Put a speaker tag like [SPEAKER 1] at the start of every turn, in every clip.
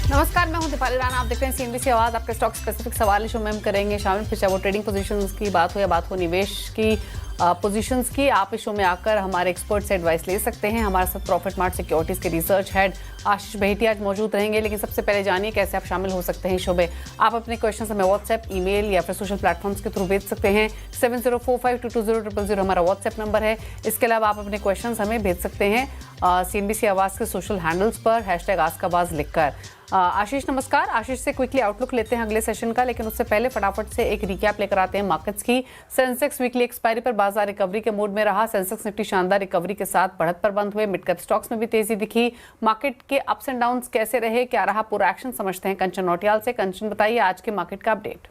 [SPEAKER 1] नमस्कार, मैं हूं दीपाली राणा। आप देख रहे हैं सीएनबीसी आवाज। आपके स्टॉक स्पेसिफिक सवाल इस शो में हम करेंगे शामिल, फिर चाहे वो ट्रेडिंग पोजीशंस की बात हो या बात हो निवेश की पोजीशंस की। आप इस शो में आकर हमारे एक्सपर्ट से एडवाइस ले सकते हैं। हमारे साथ प्रॉफिट मार्ट सिक्योरिटीज के रिसर्च हेड आशीष बहेटी आज मौजूद रहेंगे। लेकिन सबसे पहले जानिए कैसे आप शामिल हो सकते हैं इस शो में। आप अपने क्वेश्चन हमें व्हाट्सएप, ईमेल या फिर सोशल प्लेटफॉर्म्स के थ्रू भेज सकते हैं। 7045220000 हमारा व्हाट्सएप नंबर है। इसके अलावा आप अपने क्वेश्चन हमें भेज सकते हैं सीएनबीसी आवाज के सोशल हैंडल्स पर #आस्कावाज लिखकर। आशीष नमस्कार। आशीष से क्विकली आउटलुक लेते हैं अगले सेशन का, लेकिन उससे पहले फटाफट से एक रिकैप लेकर आते हैं मार्केट्स की। सेंसेक्स वीकली एक्सपायरी पर बाजार रिकवरी के मूड में रहा। सेंसेक्स निफ्टी शानदार रिकवरी के साथ बढ़त पर बंद हुए। मिड कैप स्टॉक्स में भी तेजी दिखी। मार्केट के अप्स एंड डाउन्स कैसे रहे, क्या रहा पूरा एक्शन, समझते हैं कंचन नौटियाल से। कंचन बताइए आज के मार्केट का अपडेट।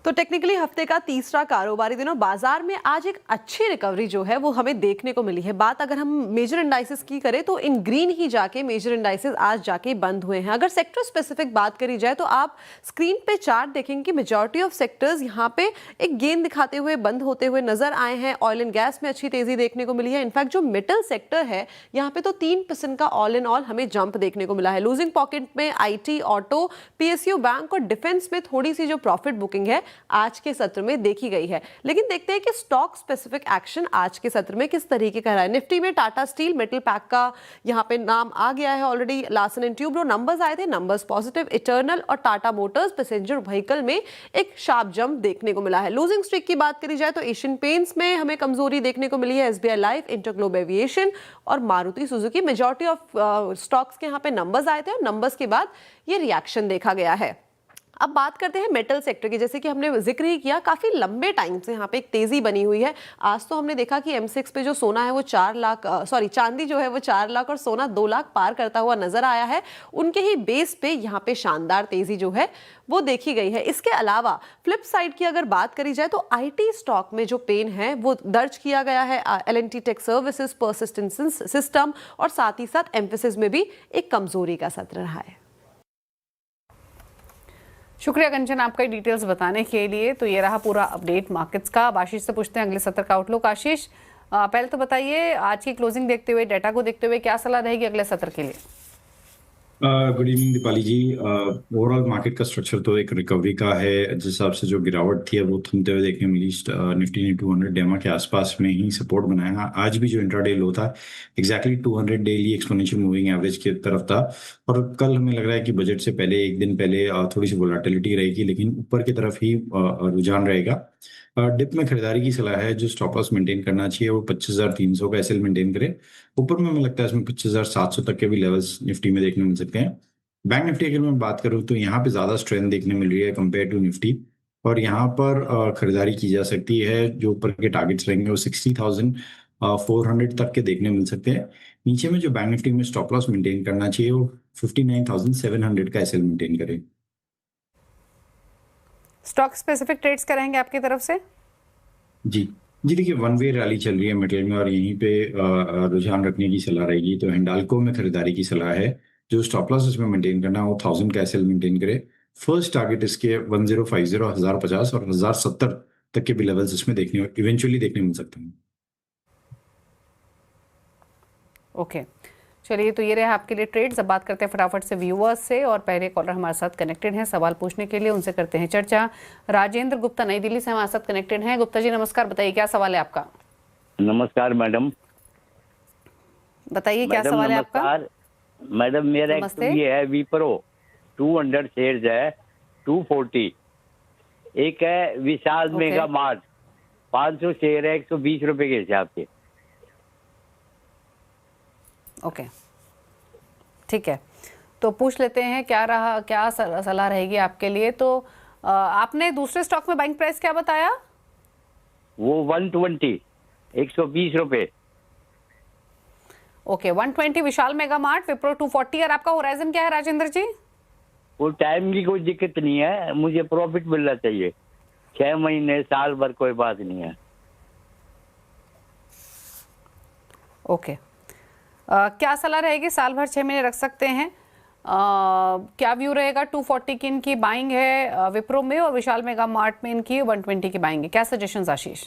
[SPEAKER 2] तो टेक्निकली हफ्ते का तीसरा कारोबारी दिन और बाजार में आज एक अच्छी रिकवरी जो है वो हमें देखने को मिली है। बात अगर हम मेजर इंडाइसेस की करें तो इन ग्रीन ही जाके मेजर इंडाइसेस आज जाके बंद हुए हैं। अगर सेक्टर स्पेसिफिक बात करी जाए तो आप स्क्रीन पे चार्ट देखेंगे कि मेजॉरिटी ऑफ सेक्टर्स यहाँ पे एक गेन दिखाते हुए बंद होते हुए नजर आए हैं। ऑयल एंड गैस में अच्छी तेजी देखने को मिली है। इनफैक्ट जो मेटल सेक्टर है यहाँ पे तो 3% का ऑल इन ऑल हमें जंप देखने को मिला है। लूजिंग पॉकेट में IT, ऑटो, PSU बैंक और डिफेंस में थोड़ी सी जो प्रॉफिट बुकिंग है आज के सत्र में देखी गई है। लेकिन देखते हैं कि स्टॉक स्पेसिफिक एक्शन आज के सत्र में किस तरीके का रहा है। निफ्टी में टाटा स्टील, मेटल पैक का यहाँ पे नाम आ गया है already. Larsen and Toubro numbers आए थे, नंबर्स पॉजिटिव। इटर्नल और टाटा मोटर्स पैसेंजर व्हीकल में एक शार्प जंप देखने को मिला है। लूजिंग स्ट्रीक की बात करी जाए तो एशियन पेंट्स में हमें कमजोरी देखने को मिली है। SBI लाइफ, इंटरग्लोब एविएशन और Maruti Suzuki, majority of stocks के यहाँ पे नंबर्स आए थे और नंबर्स के बाद ये रिएक्शन देखा गया है। अब बात करते हैं मेटल सेक्टर की। जैसे कि हमने जिक्र ही किया, काफी लंबे टाइम से यहाँ पे एक तेजी बनी हुई है। आज तो हमने देखा कि M6 पे जो सोना है वो 4 लाख चांदी जो है वो 4 लाख और सोना 2 लाख पार करता हुआ नजर आया है। उनके ही बेस पे यहाँ पे शानदार तेजी जो है वो देखी गई है। इसके अलावा फ्लिप साइड की अगर बात करी जाए तो IT स्टॉक में जो पेन है वो दर्ज किया गया है। L&T take services, persistence system और साथ ही साथ एम्फेसिस में भी एक कमजोरी का सत्र रहा है।
[SPEAKER 1] शुक्रिया कंचन आपका डिटेल्स बताने के लिए। तो ये रहा पूरा अपडेट मार्केट्स का। अब आशीष से पूछते हैं अगले सत्र का आउटलुक। आशीष पहले तो बताइए आज की क्लोजिंग देखते हुए, डाटा को देखते हुए क्या सलाह रहेगी अगले सत्र के लिए।
[SPEAKER 3] गुड इवनिंग दीपाली जी। ओवरऑल मार्केट का स्ट्रक्चर तो एक रिकवरी का है। जिस हिसाब से जो गिरावट थी वो थमते हुए देखने मिली। निफ्टी ने 200 डेमा के आसपास में ही सपोर्ट बनाया। आज भी जो इंट्राडे लो था exactly 200 daily exponential moving average की तरफ था। और कल हमें लग रहा है कि बजट से पहले एक दिन पहले थोड़ी सी वोलेटिलिटी रहेगी, लेकिन ऊपर की तरफ ही रुझान रहेगा। डिप में खरीदारी की सलाह है। जो स्टॉप लॉस मेंटेन करना चाहिए वो 25,300 का SL मेंटेन करे। ऊपर में हमें लगता है इसमें 25,700 तक के भी लेवल्स निफ्टी में देखने मिल सकते हैं। बैंक निफ्टी अगर मैं बात करूं तो यहाँ पे ज्यादा स्ट्रेंथ देखने मिल रही है कंपेयर टू निफ्टी, और यहाँ पर खरीदारी की जा सकती है। जो ऊपर के टारगेट्स रहेंगे वो 60,400 तक के देखने मिल सकते हैं। नीचे में जो बैंक निफ्टी में स्टॉप लॉस मेंटेन करना चाहिए वो 59,700 का SL मेंटेन करे।
[SPEAKER 1] स्टॉक स्पेसिफिक ट्रेड्स करेंगे आपकी तरफ से?
[SPEAKER 3] जी देखिए, वन वे रैली चल रही है मेटल में और यहीं पे रुझान रखने की सलाह रहेगी। तो हिंडाल्को में खरीदारी की सलाह है। जो स्टॉप लॉस इसमें मेंटेन करना है वो 1000 का SL मेंटेन करे। फर्स्ट टारगेट इसके 1050, 1050 और 1070 तक के भी लेवल्स इसमें इवेंचुअली देखने मिल सकते हैं।
[SPEAKER 1] ओके चलिए, तो ये रहे आपके लिए ट्रेड्स। अब बात करते हैं फटाफट से व्यूअर्स से, और पहले कॉलर हमारे साथ कनेक्टेड हैं सवाल पूछने के लिए, उनसे करते हैं चर्चा। राजेंद्र गुप्ता नई दिल्ली से हमारे साथ कनेक्टेड हैं। गुप्ता जी नमस्कार, बताइए क्या सवाल है आपका।
[SPEAKER 4] नमस्कार मैडम।
[SPEAKER 1] बताइए क्या सवाल है आपका।
[SPEAKER 4] मैडम मेरा ये है विप्रो 200 शेयर्स है 240। एक है विशाल मेगा मार्ट 500 शेयर है 120 रुपए के हिसाब से।
[SPEAKER 1] ओके ठीक है, तो पूछ लेते हैं क्या सलाह रहेगी आपके लिए। तो आपने दूसरे स्टॉक में बाइंग प्राइस क्या बताया?
[SPEAKER 4] वो 120, 120 रुपए।
[SPEAKER 1] ओके 120 विशाल मेगा मार्ट, विप्रो 240। और आपका होराइजन क्या है राजेंद्र जी?
[SPEAKER 4] वो टाइम की कोई दिक्कत नहीं है, मुझे प्रॉफिट मिलना चाहिए। 6 महीने, साल भर कोई बात नहीं है।
[SPEAKER 1] ओके क्या सलाह रहेगी? साल भर 6 महीने रख सकते हैं। क्या व्यू रहेगा? 240 की इनकी बाइंग है विप्रो में, और विशाल मेगा मार्ट में इनकी 120 की बाइंग है। क्या सजेशंस आशीष?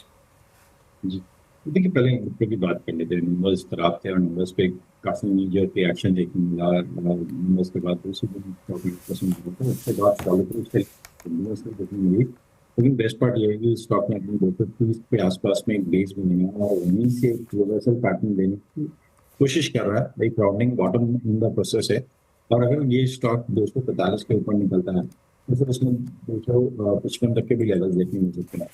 [SPEAKER 3] जी देखिए, पहले विप्रो की बात कर लेते हैं। नंबर्स खराब थे और नंबर्स पे काफी मेजर रिएक्शन देखने मिला न्यूज़ के बाद, दूसरे दिन 40% था, उसके बाद फॉलो थ्रू न्यूज़ देखने मिली। लेकिन बेस्ट पार्ट ये है कि स्टॉक ने अपनी 230 के आसपास में एक बेस बनाया और वहीं से एक रिवर्सल पैटर्न देने की कोशिश कर रहा है। एक rounding bottom in the process है, और अगर ये स्टॉक 245 के ऊपर निकलता है तो फिर उसमें 255 तक के भी लेवल देखने मिल सकते हैं।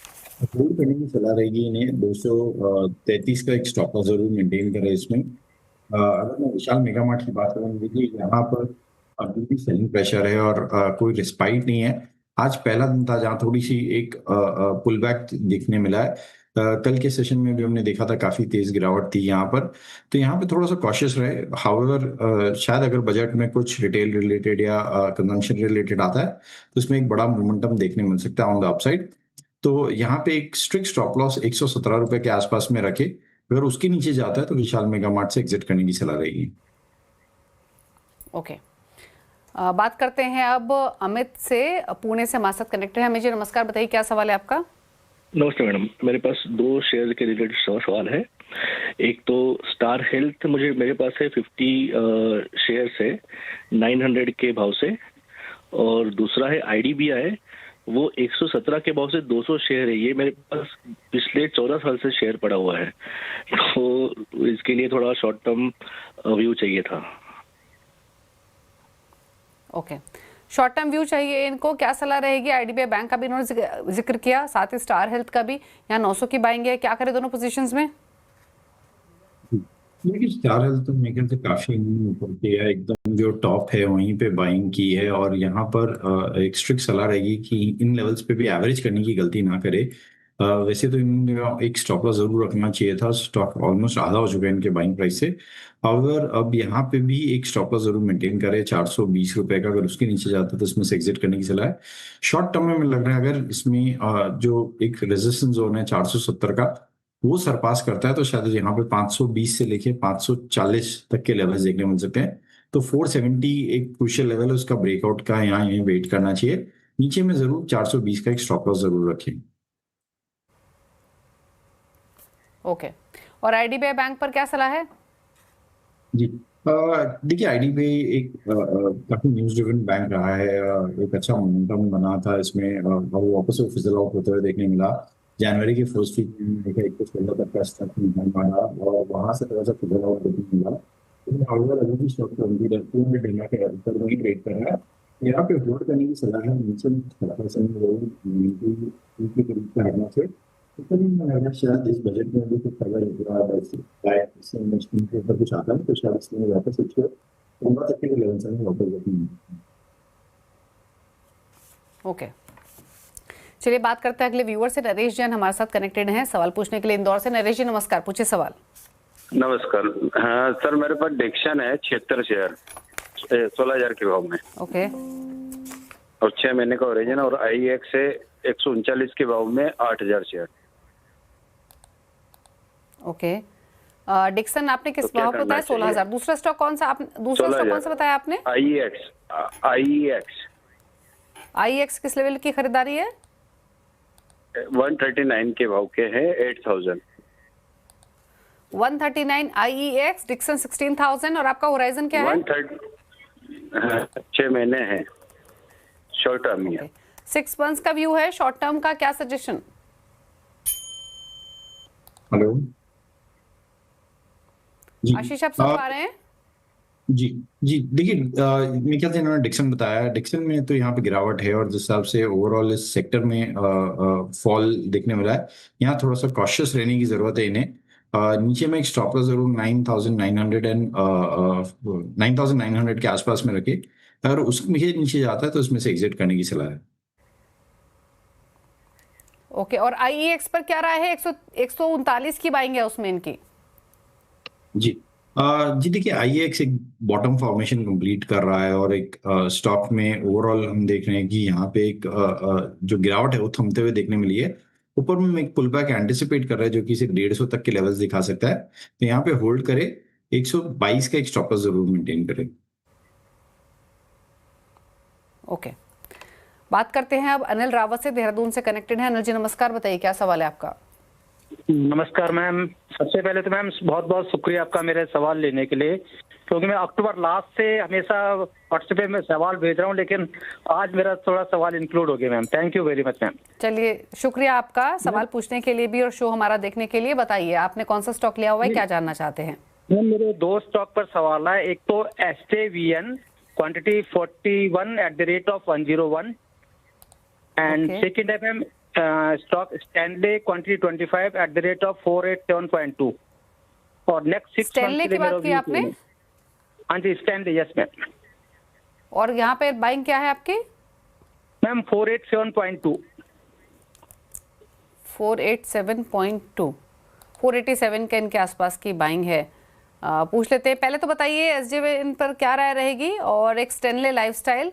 [SPEAKER 3] होल्ड करने की सलाह रहेगी इन्हें। 233 का एक स्टॉप लॉस जरूर मेंटेन करें इसमें। अगर मैं विशाल मेगा मार्ट की बात करूँ, देखिए यहाँ पर अभी भी सेलिंग प्रेशर है और कोई रिस्पाइट नहीं है। आज पहला दिन था जहाँ थोड़ी सी एक पुल बैक देखने मिला है। कल के सेशन में भी हमने देखा था काफी तेज गिरावट थी यहाँ पर, तो यहाँ पे थोड़ा सा कॉशियस रहे। हाउएवर शायद अगर बजट में कुछ रिटेल रिलेटेड या कंजम्पशन रिलेटेड आता है तो इसमें एक बड़ा मोमेंटम देखने मिल सकता है ऑन द अपसाइड। तो यहाँ पे एक स्ट्रिक्ट स्टॉप लॉस 117 रुपए के आसपास में रखे। अगर उसके नीचे जाता है तो विशाल मेगा मार्ट से एग्जिट करने की सलाह रहेगी।
[SPEAKER 1] ओके, बात करते हैं अब अमित से, पुणे से हमारे साथ कनेक्टेड है। अमित जी नमस्कार, बताइए क्या सवाल है आपका?
[SPEAKER 5] नमस्ते मैडम, मेरे पास 2 शेयर के रिलेटेड सवाल है। एक तो स्टार हेल्थ, मेरे पास है 50 शेयर है 900 के भाव से, और दूसरा है IDBI, वो 117 के भाव से 200 शेयर है। ये मेरे पास पिछले 14 साल से शेयर पड़ा हुआ है, तो इसके लिए थोड़ा शॉर्ट टर्म व्यू चाहिए था।
[SPEAKER 1] ओके, शॉर्ट टर्म व्यू चाहिए इनको, क्या सलाह रहेगी? IDBI बैंक का भी इन्होंने जिक्र किया, साथ ही स्टार हेल्थ का भी। यहाँ 900 की बाइंग है, क्या करें दोनों पोजीशंस में?
[SPEAKER 3] देखिए स्टार हेल्थ तो मेरे ख्याल से काफी ऊपर किया है, एकदम जो टॉप है वहीं पे बाइंग की है, और यहाँ पर एक स्ट्रिक्ट सलाह रहेगी कि इन लेवल्स पे भी एवरेज करने की गलती ना करे। वैसे तो इन एक स्टॉप लॉस जरूर रखना चाहिए था, स्टॉक ऑलमोस्ट आधा हो चुका है इनके बाइंग प्राइस से। और अब यहाँ पे भी एक स्टॉप लॉस जरूर मेंटेन करे 420 रुपए का। अगर उसके नीचे जाता है तो इसमें से एग्जिट करने की सलाह है। शॉर्ट टर्म में लग रहा है अगर इसमें जो एक रेजिस्टेंस जोन है 470 का वो सरपास करता है तो शायद यहाँ पे 520 से लेके 540 तक के लेवल्स देखने मिल सकते हैं। तो 470 एक क्रूशियल लेवल है उसका, ब्रेकआउट का यहाँ यहीं वेट करना चाहिए। नीचे में जरूर 420 का एक स्टॉप लॉस जरूर रखें।
[SPEAKER 1] ओके, और IDBI बैंक पर क्या सलाह है?
[SPEAKER 3] जी देखिए IDBI एक काफी न्यूज ड्रिवन बैंक रहा है। एक अच्छा मोमेंटम बना था इसमें, और वो वापस से फिजल आउट होते हुए देखने मिला। जनवरी के फर्स्ट वीक में देखा 116 तक का स्टॉक मारा और वहां से थोड़ा सा फिजल आउट देखने मिला। लेकिन हाउएवर अभी भी स्टॉक 200 डेटा के अंदर वही ट्रेड कर रहा है। यहाँ पे होल्ड करने की सलाह है। नीचे के करीब पे हटना से शायद इस बजट में भी कुछ खबर इन्वेस्टमेंट के ऊपर कुछ आता है तो शायद इसमें वापस 15 तक के लेवल से वापस।
[SPEAKER 1] ओके, चलिए बात करते हैं अगले व्यूअर से। नरेश जैन हमारे साथ कनेक्टेड हैं सवाल पूछने के लिए इंदौर से। नरेश जी नमस्कार, पूछिए सवाल।
[SPEAKER 6] नमस्कार। हाँ सर, मेरे पास डिक्सन है 76 शेयर 16,000 के भाव में।
[SPEAKER 1] ओके,
[SPEAKER 6] और 6 महीने का ओरिजिन, और IEX है 139 के भाव में 8,000 शेयर।
[SPEAKER 1] ओके, डिक्सन आपने किस
[SPEAKER 6] तो क्या
[SPEAKER 1] भाव पे बताया?
[SPEAKER 6] करना चाहिए?
[SPEAKER 1] 16,000। दूसरा स्टॉक कौन सा बताया आपने? IEX किस लेवल की खरीदारी है?
[SPEAKER 6] 139 के भाव के हैं 8,000।
[SPEAKER 1] 139 IEX, डिक्सन 16,000, और आपका होराइजन क्या है?
[SPEAKER 6] 6 महीने है, शॉर्ट टर्म ही है।
[SPEAKER 1] 6 मंथ्स का व्यू है, शॉर्ट टर्म का क्या सजेशन?
[SPEAKER 3] हेलो जी,
[SPEAKER 1] आशीष आप सुन पा रहे हैं?
[SPEAKER 3] जी जी देखिए मेरे ख्याल से इन्होंने डिक्सन बताया। डिक्सन में तो यहाँ पे गिरावट है और जिस हिसाब से ओवरऑल इस सेक्टर में फॉल देखने मिला है, यहाँ थोड़ा सा कॉशियस रहने की जरूरत है इन्हें। नीचे में एक स्टॉप लॉस जरूर 9,900 के आसपास में रखे। अगर उसके नीचे जाता है तो इसमें से एग्जिट करने की सलाह है।
[SPEAKER 1] ओके, और IEX पर क्या राय है? 139 की बाइंग है उसमें इनकी।
[SPEAKER 3] जी जी देखिए IEX एक बॉटम फॉर्मेशन कंप्लीट कर रहा है और एक स्टॉक में ओवरऑल हम देख रहे हैं कि यहाँ पे एक जो गिरावट है वो थमते हुए देखने मिली है। ऊपर में एक पुल बैक एंटिसिपेट कर रहा है जो कि सिर्फ 150 तक के लेवल्स दिखा सकता है। तो यहाँ पे होल्ड करे, 122 का एक स्टॉप लॉस जरूर मेंटेन करे।
[SPEAKER 1] ओके, बात करते हैं अब अनिल रावत से, देहरादून से कनेक्टेड है। अनिल जी नमस्कार, बताइए क्या सवाल है आपका?
[SPEAKER 7] नमस्कार मैम। सबसे पहले तो मैम बहुत बहुत शुक्रिया आपका मेरे सवाल लेने के लिए। क्योंकि मैं अक्टूबर लास्ट से हमेशा व्हाट्सएप पे मैं सवाल भेज रहा हूँ, लेकिन आज मेरा थोड़ा सवाल इंक्लूड हो गया ma'am. Thank you very much ma'am.
[SPEAKER 1] चलिए, शुक्रिया आपका सवाल पूछने के लिए भी और शो हमारा देखने के लिए। बताइए आपने कौन सा स्टॉक लिया हुआ है, क्या जानना चाहते हैं?
[SPEAKER 7] मैम मेरे दो स्टॉक पर सवाल है। एक तो SJVN quantity 41 at the rate of 101 and
[SPEAKER 1] Okay.
[SPEAKER 7] Second है ma'am stock Stanley quantity 25 at the rate of 487.2 और नेक्स्ट 6
[SPEAKER 1] स्टैनले की बात की आपने?
[SPEAKER 7] हाँ जी स्टैनले, यस मैम।
[SPEAKER 1] और यहाँ पे बाइंग क्या है आपकी?
[SPEAKER 7] मैम 487.2।
[SPEAKER 1] 487.2, 487 के इनके आसपास की बाइंग है। पूछ लेते हैं, पहले तो बताइए SJVN पर क्या राय रहेगी। और एक स्टैनले लाइफस्टाइल,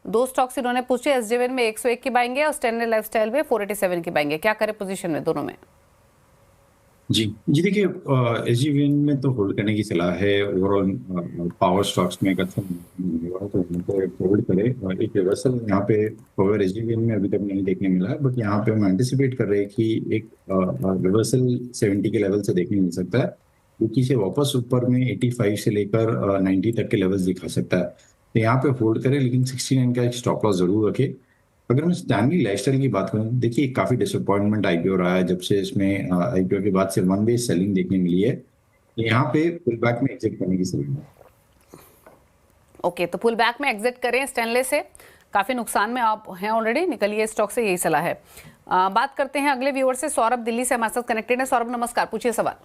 [SPEAKER 1] दो स्टॉक्स इन्होंने पूछे। SJVN में 101 की बाइंग है और स्टैनले लाइफस्टाइल में 487 की बाइंग है। क्या करे पोजीशन में दोनों में?
[SPEAKER 3] जी देखिए, SJVN में तो होल्ड करने की सलाह है। ओवरऑल पावर स्टॉक्स में अगर तो होल्ड करे। एक रिवर्सल यहाँ पे पावर SJVN में अभी तक नहीं देखने मिला है, बट यहाँ पे हम एंटिसिपेट कर रहे हैं कि एक रिवर्सल 70 के लेवल से देखने मिल सकता है, क्योंकि से वापस ऊपर में 85 से लेकर 90 तक के लेवल्स दिखा सकता है। तो यहाँ पे होल्ड करें, लेकिन 69 का एक स्टॉप लॉस जरूर रखे। अगर मैं स्टैनली लाइफस्टाइल की बात करूं, देखिए काफी डिसअपॉइंटमेंट IPO रहा है जब से इसमें IPO के बाद से वन वे सेलिंग देखने मिली है। यहाँ पे पुल बैक में एग्जिट करने की सलाह है।
[SPEAKER 1] ओके, तो पुल बैक में एग्जिट करें स्टैनले से। काफी नुकसान में आप हैं ऑलरेडी, निकलिए स्टॉक से, यही सलाह है। बात करते हैं अगले व्यूअर से। सौरभ दिल्ली से हमारे साथ कनेक्टेड है। सौरभ नमस्कार, पूछिए सवाल।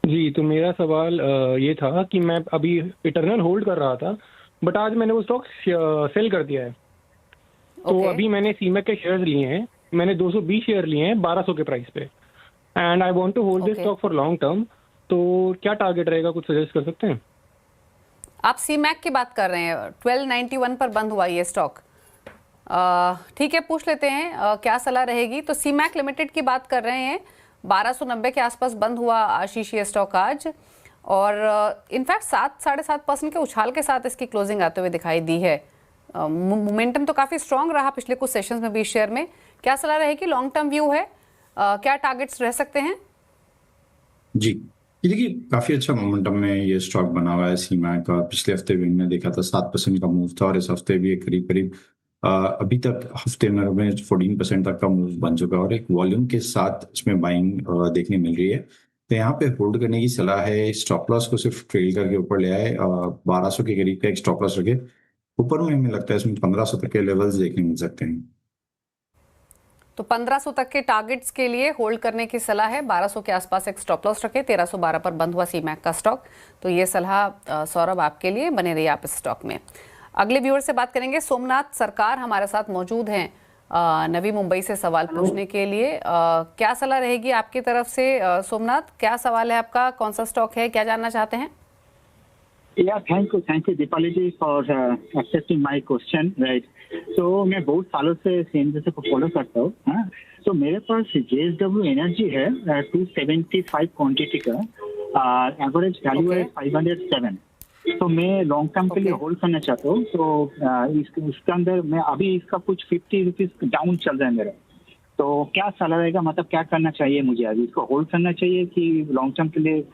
[SPEAKER 8] जी, तो मेरा सवाल ये था कि मैं अभी इटर्नल होल्ड कर रहा था, बट आज मैंने वो स्टॉक सेल कर दिया है। तो
[SPEAKER 1] Okay.
[SPEAKER 8] अभी मैंने सीमेक के शेयर्स लिए हैं, मैंने 220 शेयर लिए हैं 1200 के प्राइस पे, and I want to hold this
[SPEAKER 1] Okay.
[SPEAKER 8] Stock for long term. तो क्या टारगेट रहेगा, कुछ सजेस्ट कर सकते हैं?
[SPEAKER 1] आप सीमैक की बात कर रहे हैं, 1291 पर बंद हुआ ये स्टॉक। ठीक है, पूछ लेते हैं क्या सलाह रहेगी। तो सीमैक लिमिटेड की बात कर रहे हैं, 1290 के आसपास बंद हुआ आशीष ये स्टॉक आज, और इनफैक्ट 7-7.5% के उछाल के साथ इसकी क्लोजिंग आते हुए दिखाई दी है। मोमेंटम तो काफ़ी स्ट्रांग रहा पिछले कुछ सेशंस में भी शेयर में। क्या सलाह रहेगी? लॉन्ग टर्म व्यू है, क्या टारगेट्स रह सकते हैं?
[SPEAKER 3] जी देखिए, काफी अच्छा मोमेंटम में ये स्टॉक बना हुआ है सीमैक का। पिछले हफ्ते भी हमने देखा था 7% का मूव था, और इस हफ्ते भी करीब करीब अभी तक हफ्ते में 14% तक का मूव बन चुका है, और एक वॉल्यूम के साथ इसमें बाइंग देखने मिल रही है। तो यहाँ पे होल्ड करने की सलाह है। स्टॉप लॉस को सिर्फ ट्रेल करके ऊपर ले आए, 1200 के करीब का एक स्टॉप लॉस रखे। ऊपर में हमें लगता है इसमें 1500 तक के लेवल्स देखने मिल सकते हैं।
[SPEAKER 1] तो 1500 तक के टारगेट्स के लिए होल्ड करने की सलाह है। 1200 के आसपास एक स्टॉप लॉस रखे। 1312 पर बंद हुआ सीमैक का स्टॉक। तो ये सलाह सौरभ आपके लिए, बने रहिए आप इस स्टॉक में। अगले व्यूअर से बात करेंगे। सोमनाथ सरकार हमारे साथ मौजूद हैं नवी मुंबई से सवाल पूछने के लिए। क्या सलाह रहेगी आपकी तरफ से सोमनाथ? क्या सवाल है आपका, कौन सा स्टॉक है, क्या जानना चाहते हैं?
[SPEAKER 9] Yeah, thank you Deepali ji for accepting my question, right. तो मैं बहुत सालों से CNBC को फॉलो करता हूँ। हाँ, तो मेरे पास JSW एनर्जी है 275 क्वांटिटी का, एवरेज वैल्यू है 507। तो मैं लॉन्ग टर्म के लिए होल्ड करना चाहता हूँ। तो इसके अंदर मैं अभी इसका कुछ 50 रुपीज डाउन चल रहा है मेरा। तो क्या सलाह रहेगा, मतलब क्या करना चाहिए मुझे? अभी इसको होल्ड करना चाहिए कि लॉन्ग टर्म के लिए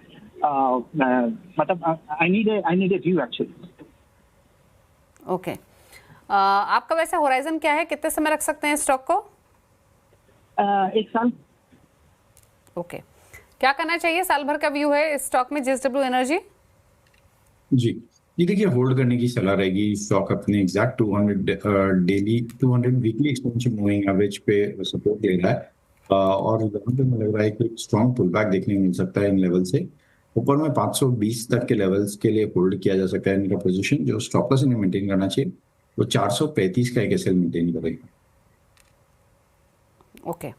[SPEAKER 9] मतलब I need a view actually.
[SPEAKER 1] Okay, आपका वैसे होराइजन क्या है, कितने समय रख सकते हैं स्टॉक को?
[SPEAKER 9] 1 साल।
[SPEAKER 1] ओके, क्या करना चाहिए? साल भर का व्यू है इस स्टॉक में JSW एनर्जी?
[SPEAKER 3] जी देखिए, होल्ड करने की सलाह रहेगी। स्टॉक अपने exact 200 weekly expansion moving average पे सपोर्ट ले रहा है, और यहाँ पे मुझे लग रहा है कि स्ट्रॉन्ग पुल बैक देखने को मिल सकता है इन लेवल से। ऊपर में 520 तक के लेवल्स के लिए होल्ड किया जा सकता है इनका पोजीशन। जो स्टॉप लॉस इन्हें मेंटेन करना चाहिए वो 435 का एक SL मेंटेन करेगा।
[SPEAKER 1] ओके,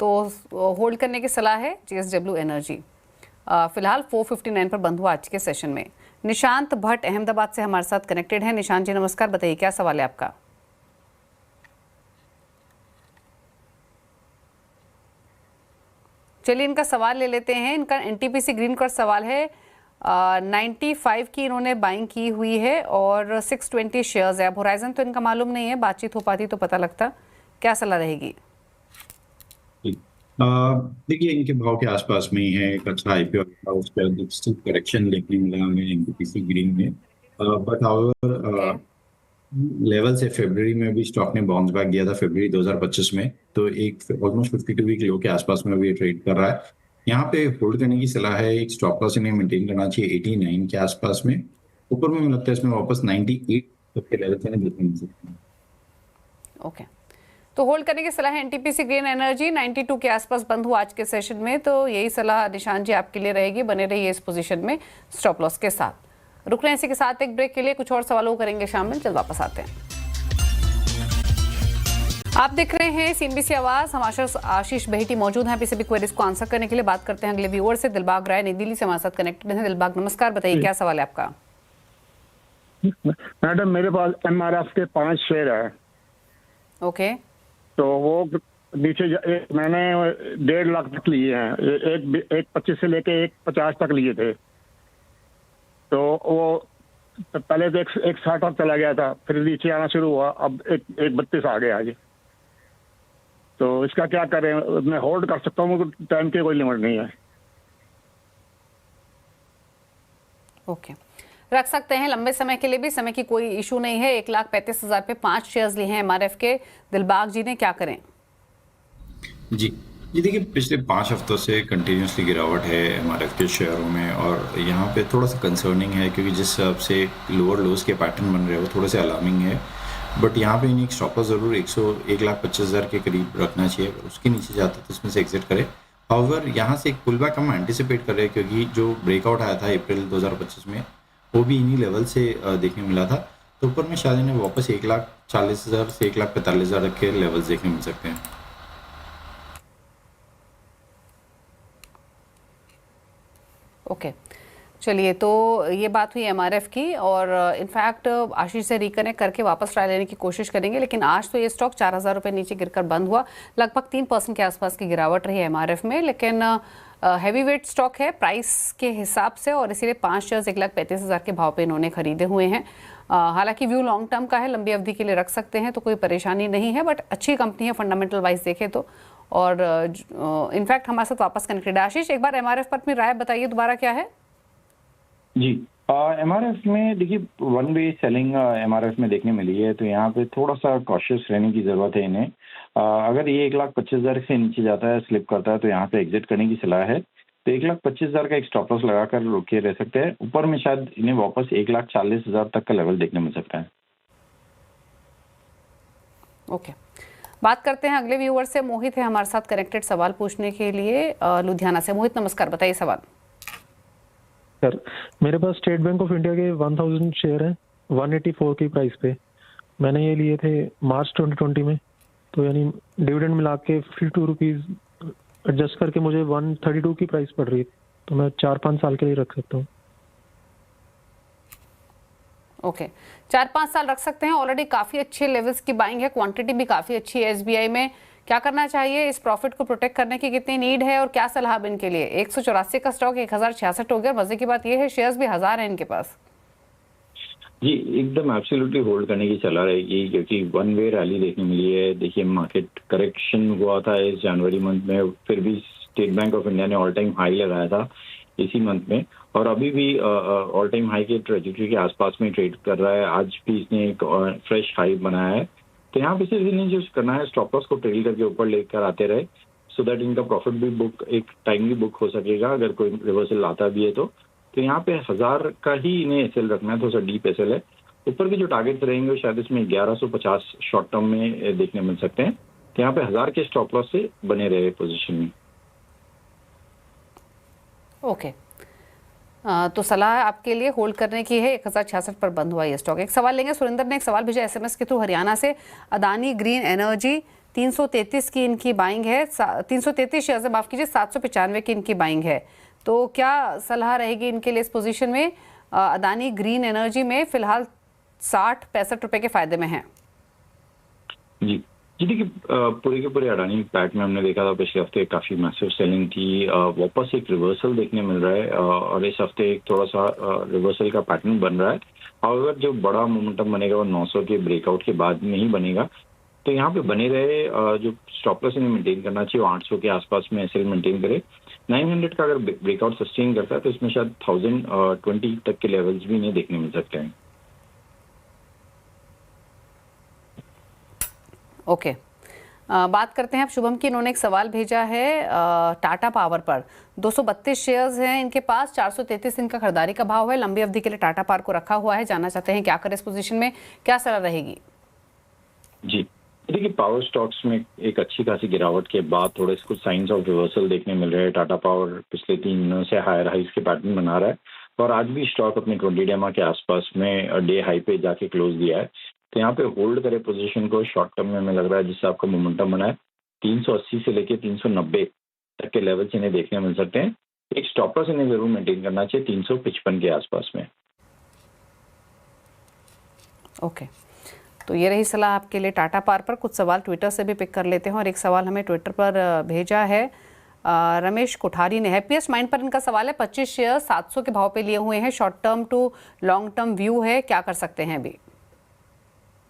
[SPEAKER 1] तो होल्ड करने की सलाह है JSW एनर्जी। फिलहाल 459 पर बंद हुआ आज के सेशन में। निशांत भट्ट अहमदाबाद से हमारे साथ कनेक्टेड है। निशांत जी नमस्कार, बताइए क्या सवाल है आपका? चलिए इनका सवाल ले लेते हैं। इनका NTPC ग्रीन का सवाल है। 95 की इन्होंने बाइंग की हुई है और 620 शेयर्स है। अब होराइजन तो इनका मालूम नहीं है, बातचीत हो पाती तो पता लगता। क्या सलाह रहेगी?
[SPEAKER 3] देखिए इनके भाव के आसपास में ही है, एक अच्छा आईपीओ था, उस पर करेक्शन देखने मिला हमें एनटीपीसी ग्रीन में। बट
[SPEAKER 1] ओके
[SPEAKER 3] हाउएवर लेवल से फरवरी में भी स्टॉक ने बाउंस बैक दिया था, फरवरी 2025 में। तो एक ऑलमोस्ट 52 वीक लो के आसपास में भी ट्रेड कर रहा है। यहाँ पे होल्ड करने की सलाह है, एक स्टॉप लॉस इन्हें मेंटेन करना चाहिए 89 के आसपास में। ऊपर में मुझे लगता है इसमें वापस 98 तक के लेवल से देखने मिल सकते हैं।
[SPEAKER 1] ओके तो होल्ड करने की सलाह है एनटीपीसी ग्रीन एनर्जी 92 के आसपास बंद हुआ आज के सेशन में, तो यही सलाह निशान जी आपके लिए रहेगी, बने रहिए इस पोजीशन में स्टॉप लॉस के साथ। रुक रहे हैं इसी के साथ एक ब्रेक के लिए, कुछ और सवालों को करेंगे शामिल, जल्द वापस आते हैं। आप देख रहे हैं सीएनबीसी आवाज, हमारे साथ आशीष बहेटी मौजूद हैं अभी सभी क्वेरीज को आंसर करने के लिए। बात करते हैं अगले व्यूअर से, दिलबाग राय नई दिल्ली से हमारे साथ कनेक्टेड हैं। दिलबाग नमस्कार, बताइए क्या सवाल है आपका।
[SPEAKER 10] मैडम मेरे पास एमआरएफ के 5 शेयर है।
[SPEAKER 1] ओके
[SPEAKER 10] तो वो नीचे मैंने 1.5 लाख तक लिए हैं, एक 25 से लेके एक 50 तक लिए थे। तो वो पहले तो एक 60 तक चला गया था, फिर नीचे आना शुरू हुआ, अब एक 32 आ गया आज। तो इसका क्या करें, मैं होल्ड कर सकता हूँ, टाइम की कोई लिमिट नहीं है।
[SPEAKER 1] ओके रख सकते हैं लंबे समय के लिए भी, समय की कोई इशू नहीं है। 1,35,000 पे 5 शेयर्स लिए हैं एमआरएफ के, दिलबाग जी ने, क्या करें।
[SPEAKER 3] जी देखिए पिछले 5 हफ्तों से कंटिन्यूसली गिरावट है एमआरएफ के शेयरों में, और यहाँ पे थोड़ा सा कंसर्निंग है क्योंकि जिस हिसाब से लोअर लोज के पैटर्न बन रहे हैं वो थोड़े से अलार्मिंग है। बट यहाँ पे इन्हें एक स्टॉप लॉस जरूर 1,25,000 के करीब रखना चाहिए, अगर उसके नीचे जाता है तो इसमें से एग्जिट करें। हाउएवर यहाँ से एक पुल बैक हम एंटिसिपेट कर रहे हैं, क्योंकि जो ब्रेकआउट आया था अप्रैल 2025 में वो भी इन्हीं लेवल से देखने मिला था। तो ऊपर में शायद इन्हें वापस 1,40,000 से 1,45,000 के लेवल्स देखने मिल सकते हैं।
[SPEAKER 1] ओके चलिए, तो ये बात हुई एमआरएफ की, और इनफैक्ट आशीष से रिकनेक्ट करके वापस ट्राई लेने की कोशिश करेंगे। लेकिन आज तो ये स्टॉक 4,000 रुपये नीचे गिरकर बंद हुआ, लगभग 3% के आसपास की गिरावट रही एमआरएफ में। लेकिन हैवी वेट स्टॉक है प्राइस के हिसाब से, और इसीलिए 5 शेयर्स 1,35,000 के भाव पे इन्होंने खरीदे हुए हैं। हालांकि व्यू लॉन्ग टर्म का है, लंबी अवधि के लिए रख सकते हैं, तो कोई परेशानी नहीं है। बट अच्छी कंपनी है फंडामेंटल वाइज देखें तो, और इनफैक्ट हमारे साथ वापस कनेक्टेड है आशीष। एक बार एमआरएफ पर अपनी राय बताइए दोबारा, क्या है
[SPEAKER 11] जी। एमआरएफ में देखिए वन वे सेलिंग एमआरएफ में देखने मिली है, तो यहाँ पे थोड़ा सा कॉशियस रहने की जरूरत है इन्हें। अगर ये 1,25,000 से नीचे जाता है, स्लिप करता है, तो यहाँ पे एग्जिट करने की सलाह है। तो 1,25,000 का एक स्टॉप लॉस लगाकर रुके रह सकते हैं। ऊपर में शायद इन्हें वापस 1,40,000 तक का लेवल देखने मिल सकता है।
[SPEAKER 1] ओके बात करते हैं अगले व्यूअर से, मोहित है हमारे साथ कनेक्टेड सवाल पूछने के लिए लुधियाना से। मोहित नमस्कार, बताइए सवाल।
[SPEAKER 8] सर मेरे पास स्टेट बैंक ऑफ इंडिया के 1000 शेयर हैं 184 की प्राइस पे। मैंने ये लिए थे मार्च 2020 में, तो यानी डिविडेंड मिला के 52 रुपीज़ एडजस्ट करके मुझे 132 की प्राइस पड़ रही है, तो मैं 4-5 साल के लिए रख सकता हूँ।
[SPEAKER 1] ओके 4-5 साल रख सकते हैं। ऑलरेडी काफ़ी अच्छे लेवल्स की बाइंग है, क्वांटिटी भी काफ़ी अच्छी है एसबीआई में। क्या करना चाहिए, इस प्रॉफिट को प्रोटेक्ट करने की कितनी नीड है, और क्या सलाह इनके लिए। 184 का स्टॉक 1066 हो गया। मजे की बात यह है शेयर्स भी 1000 है इनके पास।
[SPEAKER 11] जी एकदम एब्सोल्युटली होल्ड करने की सलाह रहेगी, क्योंकि वन वे रैली देखने मिली है। देखिए मार्केट करेक्शन हुआ था इस जनवरी मंथ में, फिर भी स्टेट बैंक ऑफ इंडिया ने ऑल टाइम हाई लगाया था इसी मंथ में, और अभी भी ऑल टाइम हाई के ट्रेजेक्टरी के आसपास में ट्रेड कर रहा है। आज भी इसने एक फ्रेश हाई बनाया है। तो यहाँ पे सिर्फ इन्हें जो करना है, स्टॉप लॉस को ट्रेल करके ऊपर लेकर आते रहे, सो दैट इनका प्रॉफिट भी बुक एक टाइमली बुक हो सकेगा अगर कोई रिवर्सल आता भी है तो। यहाँ पे 1000 का ही इन्हें एसएल रखना है, थोड़ा सा डीप एसएल है। ऊपर के जो टारगेट्स रहेंगे वो शायद इसमें 1150 शॉर्ट टर्म में देखने मिल सकते हैं। तो यहाँ पे 1000 के स्टॉप लॉस से बने रहे पोजीशन में।
[SPEAKER 1] ओके तो सलाह आपके लिए होल्ड करने की है। 1066 पर बंद हुआ ये स्टॉक। एक सवाल लेंगे, सुरेंद्र ने एक सवाल भेजा एसएमएस के थ्रू हरियाणा से। अदानी ग्रीन एनर्जी 333 की इनकी बाइंग है, 333 शेयर, माफ कीजिए 795 की इनकी बाइंग है। तो क्या सलाह रहेगी इनके लिए इस पोजीशन में। अदानी ग्रीन एनर्जी में फिलहाल 60-65 रुपए के फायदे में है।
[SPEAKER 11] जी देखिए पूरे के पूरे अडानी पैक में हमने देखा था पिछले हफ्ते काफी मैसिव सेलिंग थी। वापस एक रिवर्सल देखने मिल रहा है, और इस हफ्ते एक थोड़ा सा रिवर्सल का पैटर्न बन रहा है। और जो बड़ा मोमेंटम बनेगा वो 900 के ब्रेकआउट के बाद में ही बनेगा। तो यहाँ पे बने रहे, जो स्टॉप लॉस इन्हें मेंटेन करना चाहिए वो 800 के आसपास में ऐसे मेंटेन करे। 900 का अगर ब्रेकआउट सस्टेन करता है तो इसमें शायद 1020 तक के लेवल्स भी इन्हें देखने मिल सकते हैं।
[SPEAKER 1] ओके, बात करते हैं अब शुभम की। इन्होंने एक सवाल भेजा है टाटा पावर पर। 232 शेयर्स हैं इनके पास, 433 इनका खरीदारी का भाव है, लंबी अवधि के लिए टाटा पावर को रखा हुआ है। जानना चाहते हैं क्या करें इस पोजीशन में, क्या सलाह रहेगी?
[SPEAKER 11] जी देखिए, पावर स्टॉक्स में एक अच्छी खासी गिरावट के बाद थोड़े कुछ साइंस ऑफ रिवर्सल देखने मिल रहे हैं। टाटा पावर पिछले 3 दिनों से हायर हाइज के पैटर्न बना रहा है और आज भी स्टॉक अपने 20 डेमा के आसपास में डे हाई पे जाके क्लोज दिया है। तो यहाँ पे होल्ड करे पोजीशन को शॉर्ट टर्म में हमें लग रहा है, जिससे आपका मोमेंटम बना है 380 से लेके 390 तक के लेवल्स इन्हें देखने मिल सकते हैं। एक स्टॉप लॉस इन्हें जरूर मेंटेन करना चाहिए 355 के आसपास में।
[SPEAKER 1] ओके, तो ये रही सलाह आपके लिए टाटा पावर पर। कुछ सवाल ट्विटर से भी पिक कर लेते हैं और एक सवाल हमें ट्विटर पर भेजा है रमेश कोठारी ने। हैप्पीएस्ट माइंड पर इनका सवाल है, 25 शेयर 700 के भाव पे लिए हुए हैं, short term to long term view है, क्या कर सकते हैं अभी?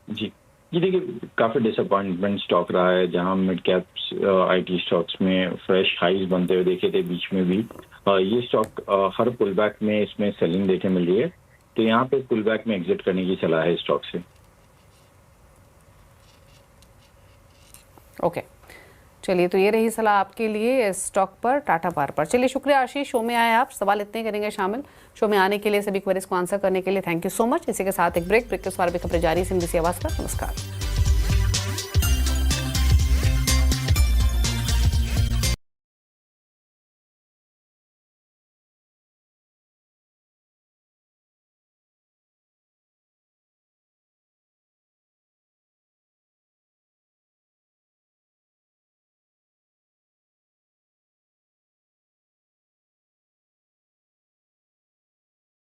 [SPEAKER 11] जी देखिए, काफी डिसअपॉइंटमेंट स्टॉक रहा है, जहां मिड कैप आईटी स्टॉक्स में फ्रेश हाईज बनते हुए देखे थे बीच में भी। ये स्टॉक हर पुल बैक में इसमें सेलिंग देखने मिल रही है, तो यहाँ पे पुल बैक में एग्जिट करने की सलाह है स्टॉक से।
[SPEAKER 1] ओके, चलिए, तो ये रही सलाह आपके लिए इस स्टॉक पर, टाटा पावर पर। चलिए, शुक्रिया आशीष, शो में आए आप, सवाल इतने करेंगे शामिल। शो में आने के लिए, सभी क्वेरीज को आंसर करने के लिए थैंक यू सो मच। इसी के साथ एक ब्रेक के बाद भी खबरें जारी, सिंधी आवाज पर। नमस्कार।